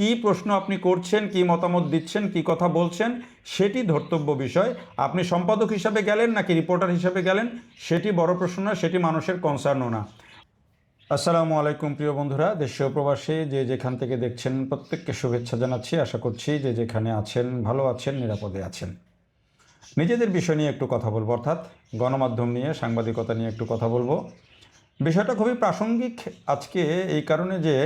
কি প্রশ্ন আপনি করছেন, কি মতামত দিচ্ছেন, কি কথা বলছেন, সেটি ধর্তব্য বিষয়। আপনি সম্পাদক হিসাবে গেলেন নাকি রিপোর্টার হিসাবে গেলেন, সেটি বড় প্রশ্ন না, সেটি মানুষের কনসার্নও না। আসসালামু আলাইকুম প্রিয় বন্ধুরা, দেশীয় প্রবাসী যে যেখান থেকে দেখছেন প্রত্যেককে শুভেচ্ছা জানাচ্ছি। আশা করছি যে যেখানে আছেন ভালো আছেন, নিরাপদে আছেন। নিজেদের বিষয় নিয়ে একটু কথা বলবো, অর্থাৎ গণমাধ্যম নিয়ে, সাংবাদিকতা নিয়ে একটু কথা বলবো। বিষয়টা খুবই প্রাসঙ্গিক আজকে এই কারণে যে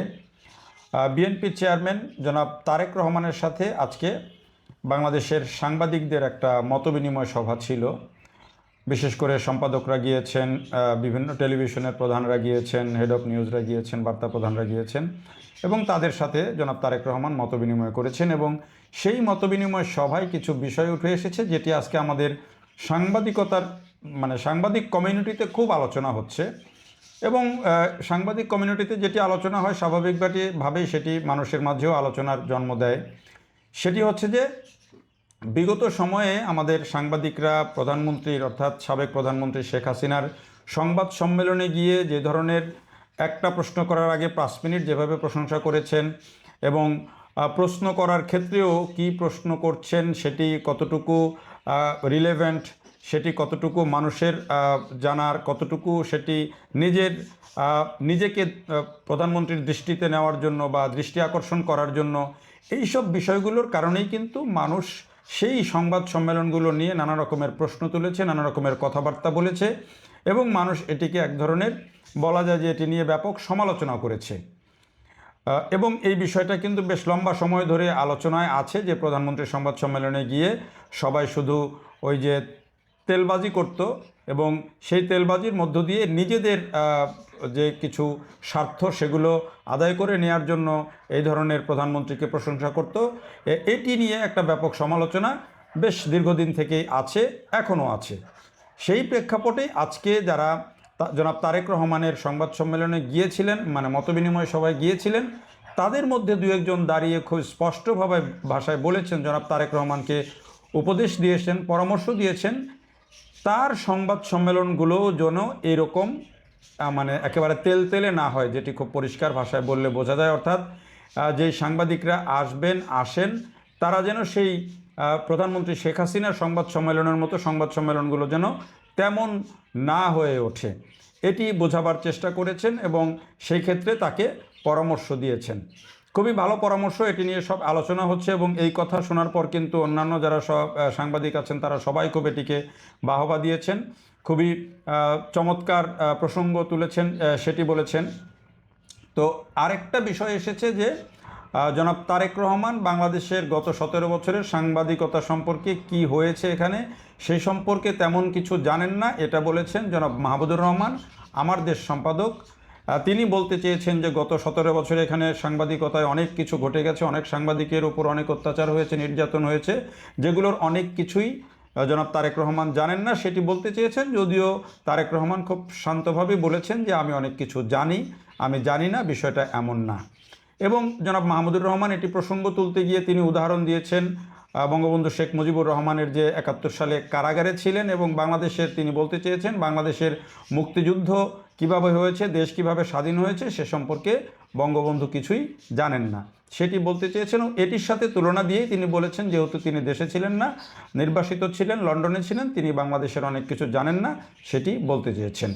বিএনপির চেয়ারম্যান জনাব তারেক রহমানের সাথে আজকে বাংলাদেশের সাংবাদিকদের একটা মতবিনিময় সভা ছিল। বিশেষ করে সম্পাদকরা গিয়েছেন, বিভিন্ন টেলিভিশনের প্রধানরা গিয়েছেন, হেড অফ নিউজরা গিয়েছেন, বার্তা প্রধানরা গিয়েছেন এবং তাদের সাথে জনাব তারেক রহমান মতবিনিময় করেছেন। এবং সেই মতবিনিময় সভায় কিছু বিষয় উঠে এসেছে যেটি আজকে আমাদের সাংবাদিকতার সাংবাদিক কমিউনিটিতে খুব আলোচনা হচ্ছে। এবং সাংবাদিক কমিউনিটিতে যেটি আলোচনা হয় স্বাভাবিকভাবেই সেটি মানুষের মাঝেও আলোচনার জন্ম দেয়। সেটি হচ্ছে যে বিগত সময়ে আমাদের সাংবাদিকরা প্রধানমন্ত্রীর, অর্থাৎ সাবেক প্রধানমন্ত্রী শেখ হাসিনার সংবাদ সম্মেলনে গিয়ে যে ধরনের একটা প্রশ্ন করার আগে 5 মিনিট যেভাবে প্রশংসা করেছেন এবং প্রশ্ন করার ক্ষেত্রেও কি প্রশ্ন করছেন সেটি কতটুকু রিলেভেন্ট, সেটি কতটুকু মানুষের জানার, কতটুকু সেটি নিজেকে প্রধানমন্ত্রীর দৃষ্টিতে নেওয়ার জন্য বা দৃষ্টি আকর্ষণ করার জন্য, এইসব বিষয়গুলোর কারণেই কিন্তু মানুষ সেই সংবাদ সম্মেলনগুলো নিয়ে নানা রকমের প্রশ্ন তুলেছে, নানা রকমের কথাবার্তা বলেছে এবং মানুষ এটিকে এক ধরনের বলা যায় যে এটি নিয়ে ব্যাপক সমালোচনা করেছে। এবং এই বিষয়টা কিন্তু বেশ লম্বা সময় ধরে আলোচনায় আছে যে প্রধানমন্ত্রীর সংবাদ সম্মেলনে গিয়ে সবাই শুধু ওই যে তেলবাজি করত এবং সেই তেলবাজির মধ্য দিয়ে নিজেদের যে কিছু স্বার্থ সেগুলো আদায় করে নেওয়ার জন্য এই ধরনের প্রধানমন্ত্রীকে প্রশংসা করত। এটি নিয়ে একটা ব্যাপক সমালোচনা বেশ দীর্ঘদিন থেকেই আছে, এখনও আছে। সেই প্রেক্ষাপটে আজকে যারা জনাব তারেক রহমানের সংবাদ সম্মেলনে গিয়েছিলেন, মতবিনিময় সভায় গিয়েছিলেন, তাদের মধ্যে দু একজন দাঁড়িয়ে খুব স্পষ্টভাবে ভাষায় বলেছেন, জনাব তারেক রহমানকে উপদেশ দিয়েছেন, পরামর্শ দিয়েছেন তার সংবাদ সম্মেলনগুলো যেন এরকম একেবারে তেলে না হয়, যেটি খুব পরিষ্কার ভাষায় বললে বোঝা যায়। অর্থাৎ যেই সাংবাদিকরা আসেন তারা যেন সেই প্রধানমন্ত্রী শেখ হাসিনার সংবাদ সম্মেলনের মতো সংবাদ সম্মেলনগুলো যেন তেমন না হয়ে ওঠে, এটি বোঝাবার চেষ্টা করেছেন এবং সেই ক্ষেত্রে তাকে পরামর্শ দিয়েছেন। খুবই ভালো পরামর্শ, এটি নিয়ে সব আলোচনা হচ্ছে এবং এই কথা শোনার পর কিন্তু অন্যান্য যারা সব সাংবাদিক আছেন তারা সবাই খুব এটিকে বাহবা দিয়েছেন, খুবই চমৎকার প্রসঙ্গ তুলেছেন, সেটি বলেছেন। তো আরেকটা বিষয় এসেছে যে জনাব তারেক রহমান বাংলাদেশের গত 17 বছরের সাংবাদিকতা সম্পর্কে কি হয়েছে এখানে সেই সম্পর্কে তেমন কিছু জানেন না, এটা বলেছেন জনাব মাহমুদুর রহমান, আমার দেশ সম্পাদক। তিনি বলতে চেয়েছেন যে গত 17 বছরে এখানে সাংবাদিকতায় অনেক কিছু ঘটে গেছে, অনেক সাংবাদিকের উপর অনেক অত্যাচার হয়েছে, নির্যাতন হয়েছে, যেগুলোর অনেক কিছুই জনাব তারেক রহমান জানেন না, সেটি বলতে চেয়েছেন। যদিও তারেক রহমান খুব শান্তভাবে বলেছেন যে আমি অনেক কিছু জানি, আমি জানি না বিষয়টা এমন না। এবং জনাব মাহমুদুর রহমান এটি প্রসঙ্গ তুলতে গিয়ে তিনি উদাহরণ দিয়েছেন বঙ্গবন্ধু শেখ মুজিবুর রহমানের যে 71 সালে কারাগারে ছিলেন এবং বাংলাদেশের, তিনি বলতে চেয়েছেন বাংলাদেশের মুক্তিযুদ্ধ কিভাবে হয়েছে, দেশ কিভাবে স্বাধীন হয়েছে সে সম্পর্কে বঙ্গবন্ধু কিছুই জানেন না, সেটি বলতে চেয়েছেন। এটির সাথে তুলনা দিয়েই তিনি বলেছেন যেহেতু তিনি দেশে ছিলেন না, নির্বাসিত ছিলেন, লন্ডনে ছিলেন, তিনি বাংলাদেশের অনেক কিছু জানেন না, সেটি বলতে চেয়েছেন।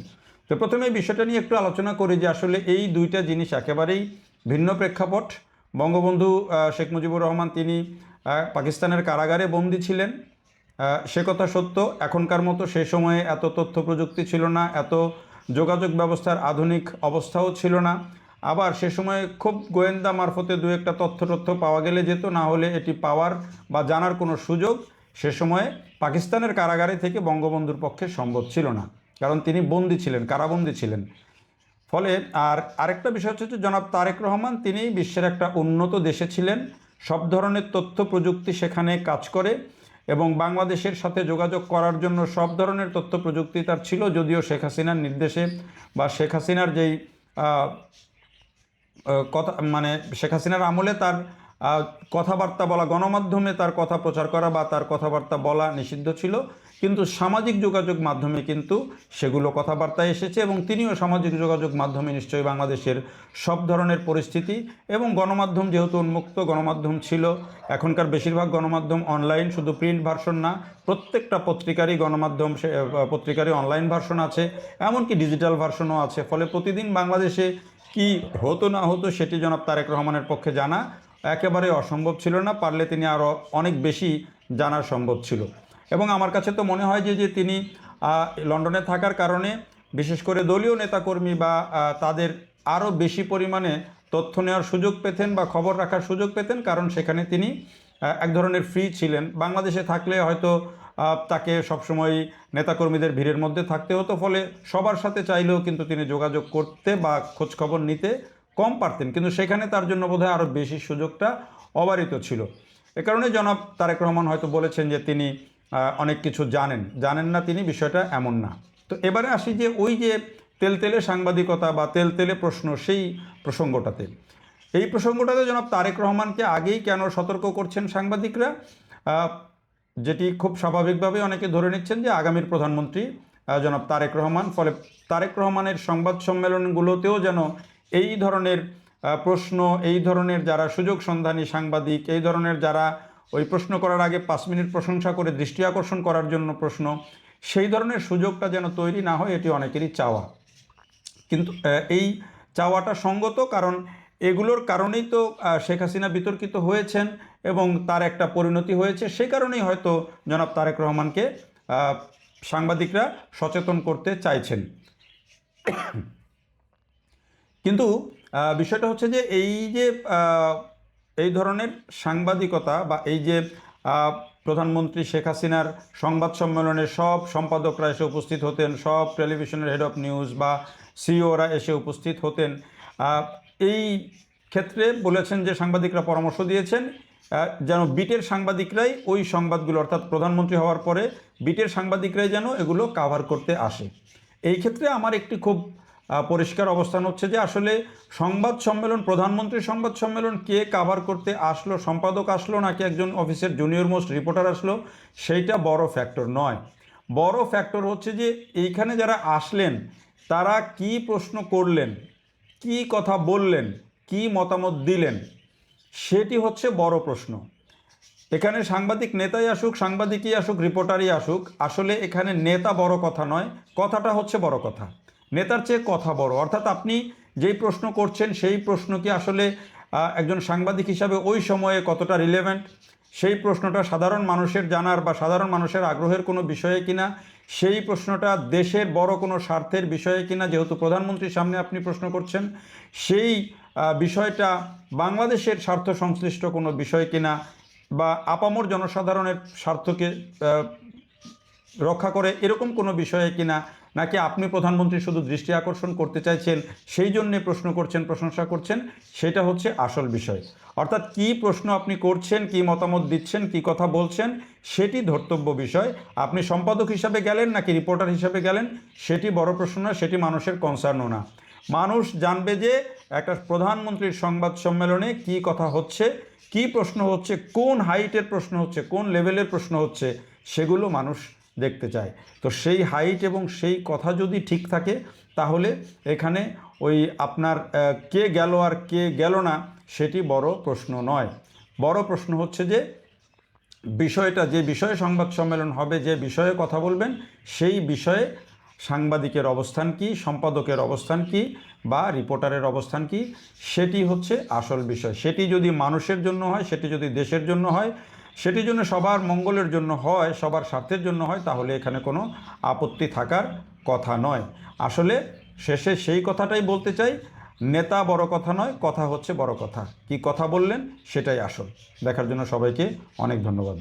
তো প্রথমে এই বিষয়টা নিয়ে একটু আলোচনা করি যে আসলে এই দুইটা জিনিস একেবারেই ভিন্ন প্রেক্ষাপট। বঙ্গবন্ধু শেখ মুজিবুর রহমান তিনি পাকিস্তানের কারাগারে বন্দী ছিলেন, সে কথা সত্য। এখনকার মতো সেই সময়ে এত তথ্য প্রযুক্তি ছিল না, এত যোগাযোগ ব্যবস্থার আধুনিক অবস্থাও ছিল না। আবার সে সময়ে খুব গোয়েন্দা মারফতে দু একটা তথ্য পাওয়া গেলে যেত, না হলে এটি পাওয়ার বা জানার কোনো সুযোগ সে সময়ে পাকিস্তানের কারাগারে থেকে বঙ্গবন্ধুর পক্ষে সম্ভব ছিল না, কারণ তিনি বন্দী ছিলেন, কারাবন্দী ছিলেন। ফলে আরেকটা বিষয় হচ্ছে যে জনাব তারেক রহমান তিনি বিশ্বের একটা উন্নত দেশে ছিলেন, সব ধরনের তথ্য প্রযুক্তি সেখানে কাজ করে এবং বাংলাদেশের সাথে যোগাযোগ করার জন্য সব ধরনের তথ্য প্রযুক্তি তার ছিল। যদিও শেখ হাসিনার নির্দেশে বা শেখ হাসিনার যেই কথা শেখ হাসিনার আমলে তার কথাবার্তা বলা, গণমাধ্যমে তার কথা প্রচার করা বা তার কথাবার্তা বলা নিষিদ্ধ ছিল, কিন্তু সামাজিক যোগাযোগ মাধ্যমে কিন্তু সেগুলো কথাবার্তায় এসেছে এবং তিনিও সামাজিক যোগাযোগ মাধ্যমে নিশ্চয়ই বাংলাদেশের সব ধরনের পরিস্থিতি এবং গণমাধ্যম যেহেতু উন্মুক্ত গণমাধ্যম ছিল, এখনকার বেশিরভাগ গণমাধ্যম অনলাইন, শুধু প্রিন্ট ভার্সন না, প্রত্যেকটা পত্রিকারই গণমাধ্যম পত্রিকারই অনলাইন ভার্সন আছে, এমনকি ডিজিটাল ভার্সনও আছে। ফলে প্রতিদিন বাংলাদেশে কি হতো না হতো সেটি জনাব তারেক রহমানের পক্ষে জানা একেবারে অসম্ভব ছিল না, পারলে তিনি আরও অনেক বেশি জানা সম্ভব ছিল। এবং আমার কাছে তো মনে হয় যে তিনি লন্ডনে থাকার কারণে বিশেষ করে দলীয় নেতাকর্মী বা তাদের আরও বেশি পরিমাণে তথ্য নেওয়ার সুযোগ পেতেন বা খবর রাখার সুযোগ পেতেন, কারণ সেখানে তিনি এক ধরনের ফ্রি ছিলেন। বাংলাদেশে থাকলে হয়তো তাকে সবসময় নেতাকর্মীদের ভিড়ের মধ্যে থাকতে হতো, ফলে সবার সাথে চাইলেও কিন্তু তিনি যোগাযোগ করতে বা খোঁজখবর নিতে কম পারতেন, কিন্তু সেখানে তার জন্য বোধহয় আরও বেশি সুযোগটা অবারিত ছিল। এ কারণে জনাব তারেক রহমান হয়তো বলেছেন যে তিনি অনেক কিছু জানেন না তিনি, বিষয়টা এমন না। তো এবারে আসি যে ওই যে তেলতেলে সাংবাদিকতা বা তেলতেলে প্রশ্ন, সেই প্রসঙ্গটাতে জনাব তারেক রহমানকে আগেই কেন সতর্ক করছেন সাংবাদিকরা, যেটি খুব স্বাভাবিকভাবে অনেকে ধরে নিচ্ছেন যে আগামীর প্রধানমন্ত্রী জনাব তারেক রহমান। ফলে তারেক রহমানের সংবাদ সম্মেলনগুলোতেও যেন এই ধরনের প্রশ্ন, এই ধরনের যারা সুযোগ সন্ধানী সাংবাদিক, এই ধরনের যারা ওই প্রশ্ন করার আগে 5 মিনিট প্রশংসা করে দৃষ্টি আকর্ষণ করার জন্য প্রশ্ন, সেই ধরনের সুযোগটা যেন তৈরি না হয়, এটি অনেকেরই চাওয়া। কিন্তু এই চাওয়াটা সঙ্গত, কারণ এগুলোর কারণেই তো শেখ হাসিনা বিতর্কিত হয়েছেন এবং তার একটা পরিণতি হয়েছে। সেই কারণেই হয়তো জনাব তারেক রহমানকে সাংবাদিকরা সচেতন করতে চাইছেন। কিন্তু বিষয়টা হচ্ছে যে এই ধরনের সাংবাদিকতা বা এই যে প্রধানমন্ত্রী শেখ হাসিনার সংবাদ সম্মেলনে সব সম্পাদকরা এসে উপস্থিত হতেন, সব টেলিভিশনের হেড অফ নিউজ বা সিইওরা এসে উপস্থিত হতেন, এই ক্ষেত্রে বলেছেন যে সাংবাদিকরা পরামর্শ দিয়েছেন যেন বিটের সাংবাদিকরাই ওই সংবাদগুলো, অর্থাৎ প্রধানমন্ত্রী হওয়ার পরে বিটের সাংবাদিকরাই যেন এগুলো কাভার করতে আসে। এই ক্ষেত্রে আমার একটি খুব পরিষ্কার অবস্থান হচ্ছে যে আসলে সংবাদ সম্মেলন, প্রধানমন্ত্রীর সংবাদ সম্মেলন কে কাভার করতে আসলো, সম্পাদক আসলো নাকি একজন অফিসের জুনিয়র মোস্ট রিপোর্টার আসলো, সেইটা বড় ফ্যাক্টর নয়। বড় ফ্যাক্টর হচ্ছে যে এইখানে যারা আসলেন তারা কি প্রশ্ন করলেন, কি কথা বললেন, কি মতামত দিলেন, সেটি হচ্ছে বড় প্রশ্ন। এখানে সাংবাদিক নেতাই আসুক, সাংবাদিকই আসুক, রিপোর্টারই আসুক, আসলে এখানে নেতা বড় কথা নয়, কথাটা হচ্ছে বড় কথা। নেতার চেয়ে কথা বড়। অর্থাৎ আপনি যেই প্রশ্ন করছেন সেই প্রশ্ন কি আসলে একজন সাংবাদিক হিসাবে ওই সময়ে কতটা রিলেভেন্ট, সেই প্রশ্নটা সাধারণ মানুষের জানার বা সাধারণ মানুষের আগ্রহের কোনো বিষয়ে কিনা, সেই প্রশ্নটা দেশের বড় কোনো স্বার্থের বিষয়ে কিনা, যেহেতু প্রধানমন্ত্রীর সামনে আপনি প্রশ্ন করছেন, সেই বিষয়টা বাংলাদেশের স্বার্থ সংশ্লিষ্ট কোনো বিষয় কিনা বা আপামর জনসাধারণের স্বার্থকে রক্ষা করে এরকম কোনো বিষয়ে কিনা, নাকি আপনি প্রধানমন্ত্রী শুধু দৃষ্টি আকর্ষণ করতে চাইছেন সেই জন্যে প্রশ্ন করছেন, প্রশংসা করছেন, সেটা হচ্ছে আসল বিষয়। অর্থাৎ কি প্রশ্ন আপনি করছেন, কি মতামত দিচ্ছেন, কি কথা বলছেন, সেটি ধর্তব্য বিষয়। আপনি সম্পাদক হিসাবে গেলেন নাকি রিপোর্টার হিসাবে গেলেন সেটি বড় প্রশ্ন না, সেটি মানুষের কনসার্নও না। মানুষ জানবে যে একটা প্রধানমন্ত্রীর সংবাদ সম্মেলনে কি কথা হচ্ছে, কি প্রশ্ন হচ্ছে, কোন হাইটের প্রশ্ন হচ্ছে, কোন লেভেলের প্রশ্ন হচ্ছে, সেগুলো মানুষ দেখতে চায়। তো সেই হাইট এবং সেই কথা যদি ঠিক থাকে তাহলে এখানে ওই আপনার কে গেল আর কে গেল না সেটি বড় প্রশ্ন নয়। বড় প্রশ্ন হচ্ছে যে বিষয়টা, যে বিষয়ে সংবাদ সম্মেলন হবে, যে বিষয়ে কথা বলবেন, সেই বিষয়ে সাংবাদিকের অবস্থান কি, সম্পাদকের অবস্থান কি বা রিপোর্টারের অবস্থান কি, সেটি হচ্ছে আসল বিষয়। সেটি যদি মানুষের জন্য হয়, সেটি যদি দেশের জন্য হয়, সেটি জন্য সবার মঙ্গলের জন্য হয়, সবার স্বার্থের জন্য হয়, তাহলে এখানে কোনো আপত্তি থাকার কথা নয়। আসলে শেষে সেই কথাটাই বলতে চাই, নেতা বড় কথা নয়, কথা হচ্ছে বড় কথা। কি কথা বললেন সেটাই আসল। দেখার জন্য সবাইকে অনেক ধন্যবাদ।